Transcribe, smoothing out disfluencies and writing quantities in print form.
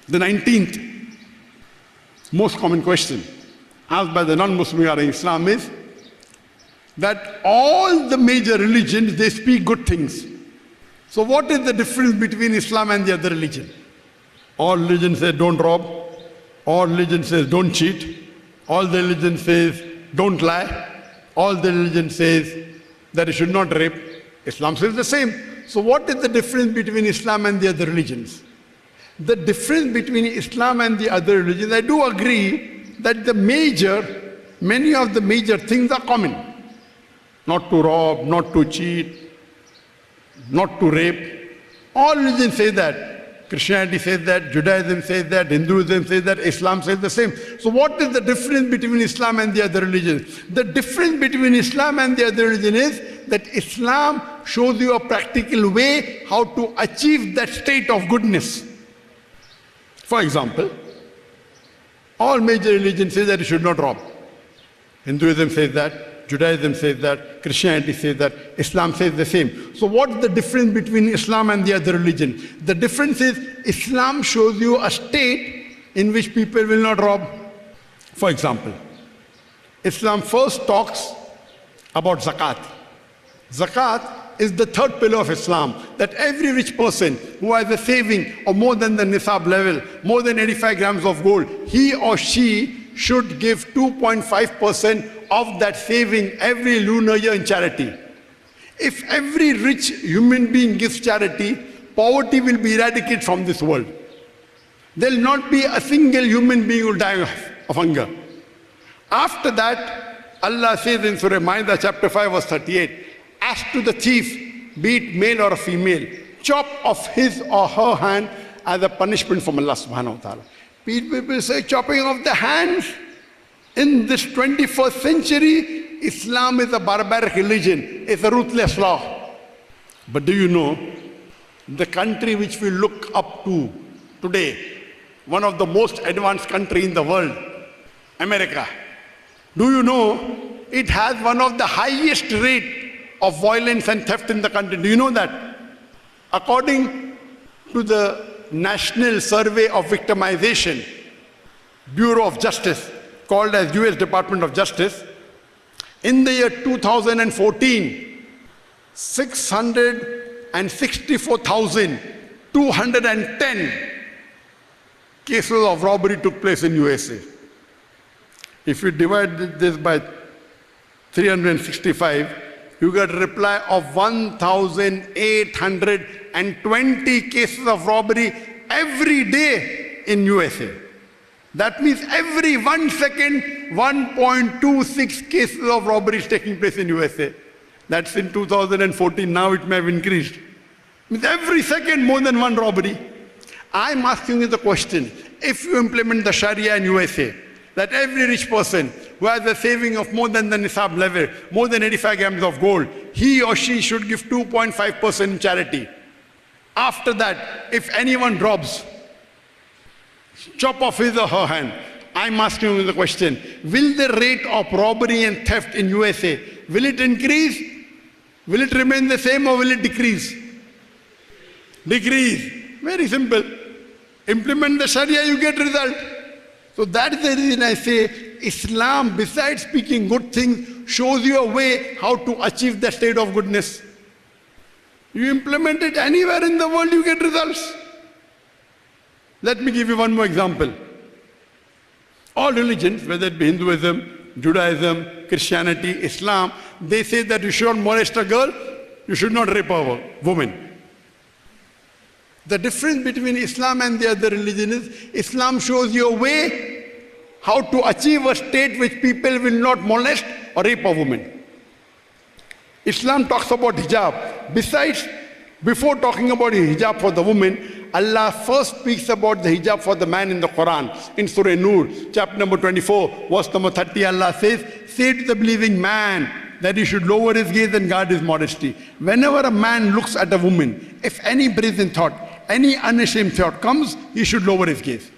The 19th most common question asked by the non-Muslim regarding Islam is that all the major religions, they speak good things. So what is the difference between Islam and the other religion? All religions say don't rob. All religions says don't cheat. All the religion says don't lie. All the religion says that you should not rape. Islam says the same. So what is the difference between Islam and the other religions? The difference between Islam and the other religions, I do agree that many of the major things are common. Not to rob, not to cheat, not to rape. All religions say that. Christianity says that, Judaism says that, Hinduism says that, Islam says the same. So what is the difference between Islam and the other religions? The difference between Islam and the other religion is that Islam shows you a practical way how to achieve that state of goodness. For example, all major religions say that you should not rob. Hinduism says that, Judaism says that, Christianity says that, Islam says the same. So what is the difference between Islam and the other religion? The difference is Islam shows you a state in which people will not rob. For example, Islam first talks about zakat. Zakat is the third pillar of Islam, that every rich person who has a saving of more than the nisab level, more than 85 grams of gold, he or she should give 2.5% of that saving every lunar year in charity. If every rich human being gives charity, poverty will be eradicated from this world. There will not be a single human being who will die of hunger. After that, Allah says in Surah Ma'idah chapter 5 verse 38, as to the thief, be it male or female, chop off his or her hand as a punishment from Allah subhanahu wa ta'ala. People say chopping off the hands. In this 21st century, Islam is a barbaric religion. It's a ruthless law. But do you know, the country which we look up to today, one of the most advanced country in the world, America, do you know, it has one of the highest rate of violence and theft in the country. Do you know that? According to the National Survey of Victimization, Bureau of Justice, called as US Department of Justice, in the year 2014, 664,210 cases of robbery took place in USA. If you divide this by 365, you get a reply of 1,820 cases of robbery every day in USA. That means every 1 second, 1.26 cases of robbery is taking place in USA. That's in 2014. Now it may have increased. Means every second more than one robbery. I'm asking you the question, if you implement the Sharia in USA, that every rich person who has a saving of more than the nisab level, more than 85 grams of gold, he or she should give 2.5% in charity. After that, if anyone robs, chop off his or her hand. I'm asking you the question, will the rate of robbery and theft in USA, will it increase? Will it remain the same or will it decrease? Decrease. Very simple. Implement the Sharia, you get result. So that is the reason I say Islam, besides speaking good things, shows you a way how to achieve the state of goodness. You implement it anywhere in the world, you get results. Let me give you one more example. All religions, whether it be Hinduism, Judaism, Christianity, Islam, they say that you should not molest a girl, you should not rape a woman. The difference between Islam and the other religion is Islam shows you a way how to achieve a state which people will not molest or rape a woman. Islam talks about hijab. Besides, before talking about hijab for the woman, Allah first speaks about the hijab for the man in the Quran. In Surah Nur, chapter number 24, verse number 30, Allah says, say to the believing man that he should lower his gaze and guard his modesty. Whenever a man looks at a woman, if any brazen thought, any unashamed thought comes, he should lower his gaze.